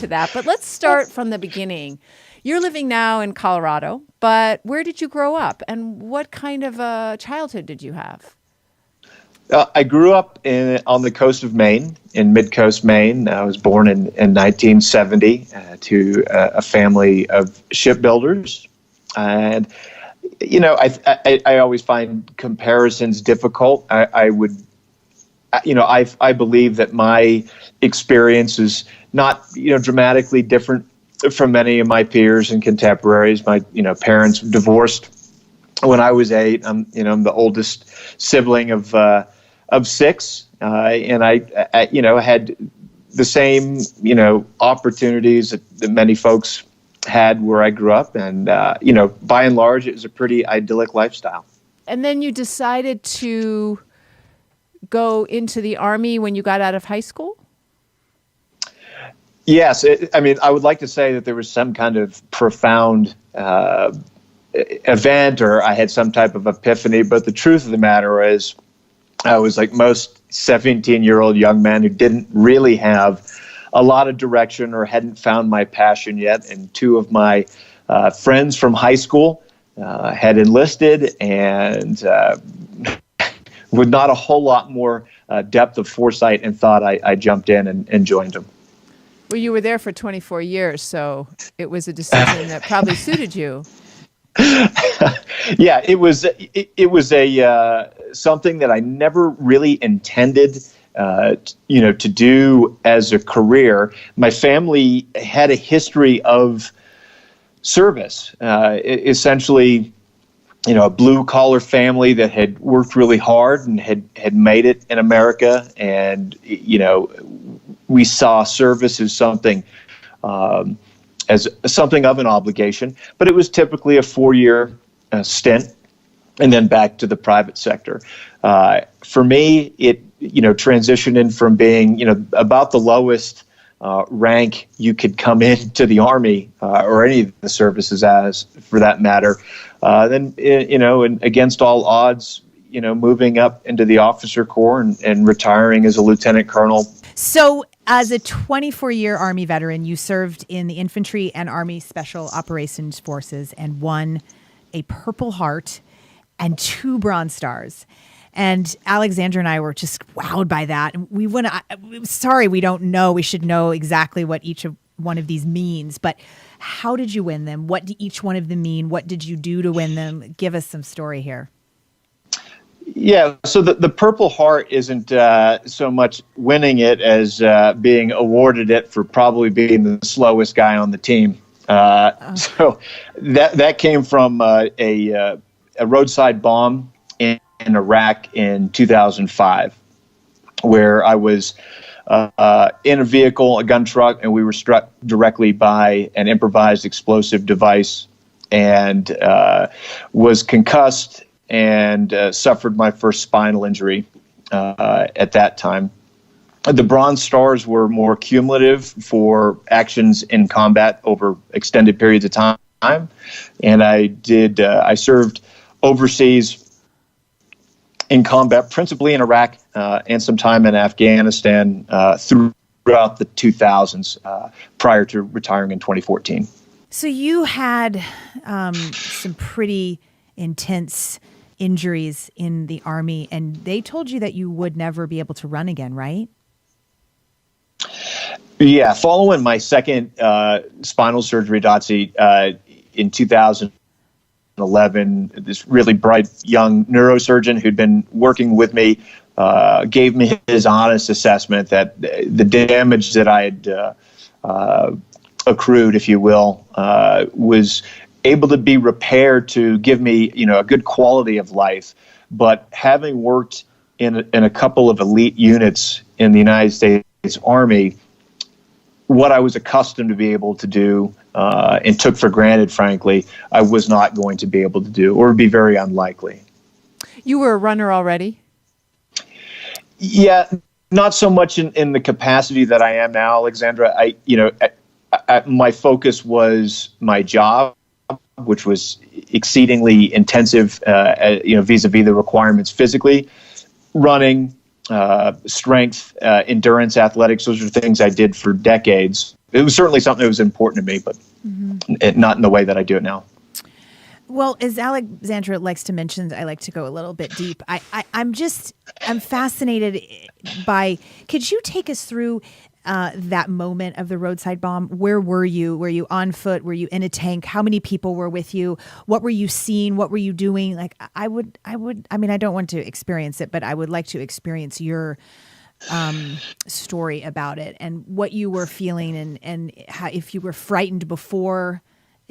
to that. But let's start from the beginning. You're living now in Colorado, but where did you grow up, and what kind of a childhood did you have? I grew up on the coast of Maine, in mid-coast Maine. I was born in 1970 to a family of shipbuilders. And, I always find comparisons difficult. I believe that my experience is not, dramatically different from many of my peers and contemporaries. My, parents divorced when I was 8. I'm the oldest sibling of 6, and I had the same, opportunities that many folks had where I grew up, and by and large, it was a pretty idyllic lifestyle. And then you decided to go into the Army when you got out of high school? Yes, I would like to say that there was some kind of profound event, or I had some type of epiphany, but the truth of the matter is, I was like most 17-year-old young men who didn't really have a lot of direction or hadn't found my passion yet. And 2 of my friends from high school had enlisted, and with not a whole lot more depth of foresight and thought, I jumped in and joined them. Well, you were there for 24 years, so it was a decision that probably suited you. Yeah, it was a something that I never really intended, to do as a career. My family had a history of service, essentially, a blue collar family that had worked really hard and had made it in America, and we saw service as something. As something of an obligation, but it was typically a 4-year stint and then back to the private sector. For me, it, transitioned in from being, about the lowest rank you could come into the Army or any of the services as, for that matter. Then, and against all odds, moving up into the officer corps and retiring as a lieutenant colonel. So as a 24-year Army veteran, you served in the Infantry and Army Special Operations Forces and won a Purple Heart and 2 Bronze Stars. And Alexandra and I were just wowed by that. And sorry, we don't know. We should know exactly what each one of these means. But how did you win them? What did each one of them mean? What did you do to win them? Give us some story here. Yeah, so the Purple Heart isn't so much winning it as being awarded it for probably being the slowest guy on the team. So that came from a roadside bomb in Iraq in 2005, where I was in a vehicle, a gun truck, and we were struck directly by an improvised explosive device and was concussed and suffered my first spinal injury at that time. The Bronze Stars were more cumulative for actions in combat over extended periods of time, and I served overseas in combat, principally in Iraq and some time in Afghanistan throughout the 2000s, prior to retiring in 2014. So you had some pretty intense injuries in the Army, and they told you that you would never be able to run again, right? Yeah, following my second spinal surgery, Dotsie, in 2011, this really bright young neurosurgeon who'd been working with me gave me his honest assessment that the damage that I had accrued, if you will, was able to be repaired to give me, a good quality of life. But having worked in a couple of elite units in the United States Army, what I was accustomed to be able to do and took for granted, frankly, I was not going to be able to do, or would be very unlikely. You were a runner already? Yeah, not so much in the capacity that I am now, Alexandra. My focus was my job, which was exceedingly intensive, vis-a-vis the requirements physically. Running strength, endurance, athletics. Those are things I did for decades. It was certainly something that was important to me, but not in the way that I do it now. Well, as Alexandra likes to mention, I like to go a little bit deep. I'm fascinated by, could you take us through that moment of the roadside bomb? Where were you? Were you on foot? Were you in a tank? How many people were with you? What were you seeing? What were you doing? Like, I mean, I don't want to experience it, but I would like to experience your story about it and what you were feeling and how, if you were frightened before.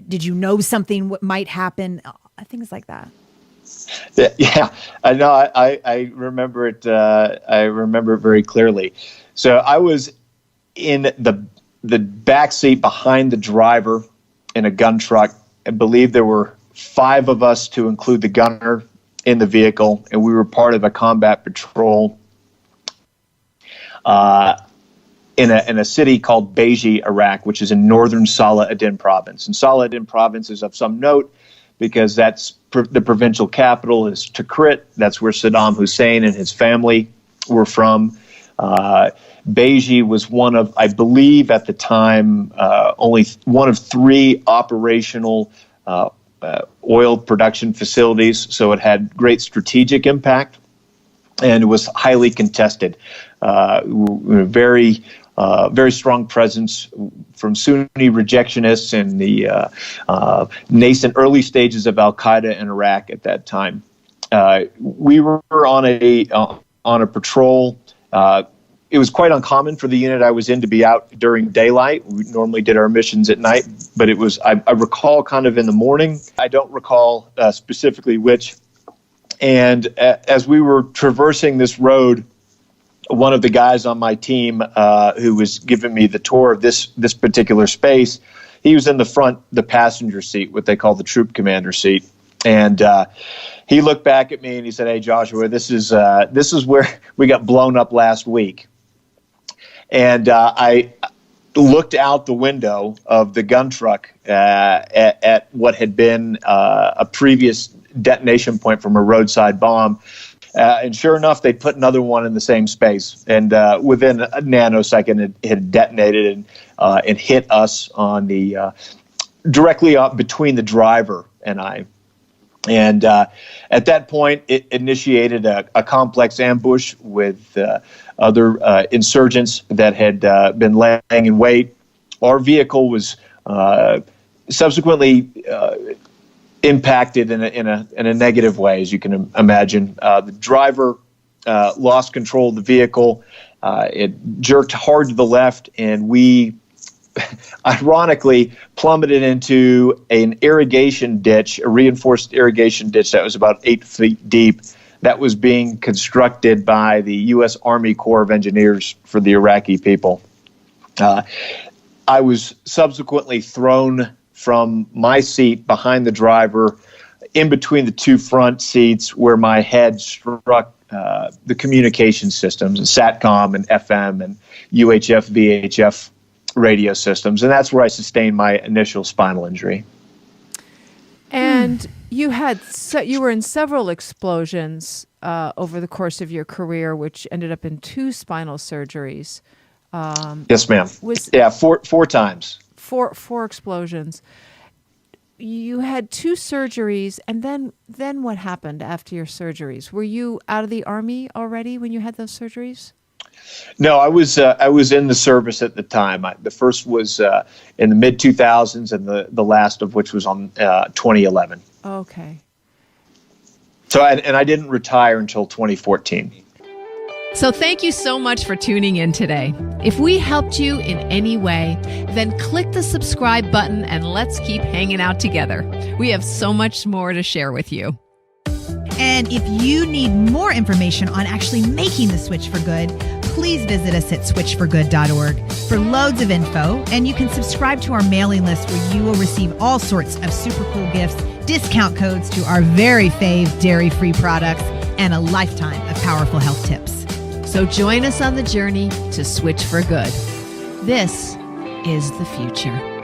Did you know something what might happen? Things like that. Yeah, I know. I remember it. I remember it very clearly. So I was in the back seat behind the driver in a gun truck. I believe there were 5 of us, to include the gunner, in the vehicle, and we were part of a combat patrol in a city called Beji, Iraq, which is in northern Salah ad-Din province. And Salah ad-Din province is of some note because that's the provincial capital is Tikrit. That's where Saddam Hussein and his family were from. Beji was one of, I believe at the time, only one of 3 operational oil production facilities. So it had great strategic impact and it was highly contested. Very strong presence from Sunni rejectionists and the nascent early stages of Al-Qaeda in Iraq at that time. We were on a patrol. It was quite uncommon for the unit I was in to be out during daylight. We normally did our missions at night, but it was, I recall, kind of in the morning. I don't recall specifically which. And as we were traversing this road, one of the guys on my team who was giving me the tour of this particular space, he was in the passenger seat, what they call the troop commander seat. And he looked back at me and he said, "Hey, Joshua, this is where we got blown up last week." And I looked out the window of the gun truck at what had been a previous detonation point from a roadside bomb. And sure enough, they put another one in the same space. And within a nanosecond, it had detonated and hit us on the directly up between the driver and I. And at that point, it initiated a complex ambush with other insurgents that had been laying in wait. Our vehicle was subsequently impacted in a negative way, as you can imagine. The driver lost control of the vehicle. It jerked hard to the left, and we ironically plummeted into an irrigation ditch, a reinforced irrigation ditch that was about 8 feet deep, that was being constructed by the U.S. Army Corps of Engineers for the Iraqi people. I was subsequently thrown from my seat behind the driver in between the 2 front seats, where my head struck the communication systems, SATCOM and FM and UHF, VHF radio systems. And that's where I sustained my initial spinal injury. And you were in several explosions over the course of your career, which ended up in 2 spinal surgeries. Yes, ma'am. Four times. Four explosions. You had 2 surgeries, and then what happened after your surgeries? Were you out of the Army already when you had those surgeries? No, I was in the service at the time. The first was in the mid 2000s, and the last of which was on 2011. Okay. So I didn't retire until 2014. So thank you so much for tuning in today. If we helped you in any way, then click the subscribe button and let's keep hanging out together. We have so much more to share with you. And if you need more information on actually making the switch for good, please visit us at switchforgood.org for loads of info. And you can subscribe to our mailing list where you will receive all sorts of super cool gifts, discount codes to our very fave dairy-free products, and a lifetime of powerful health tips. So join us on the journey to switch for good. This is the future.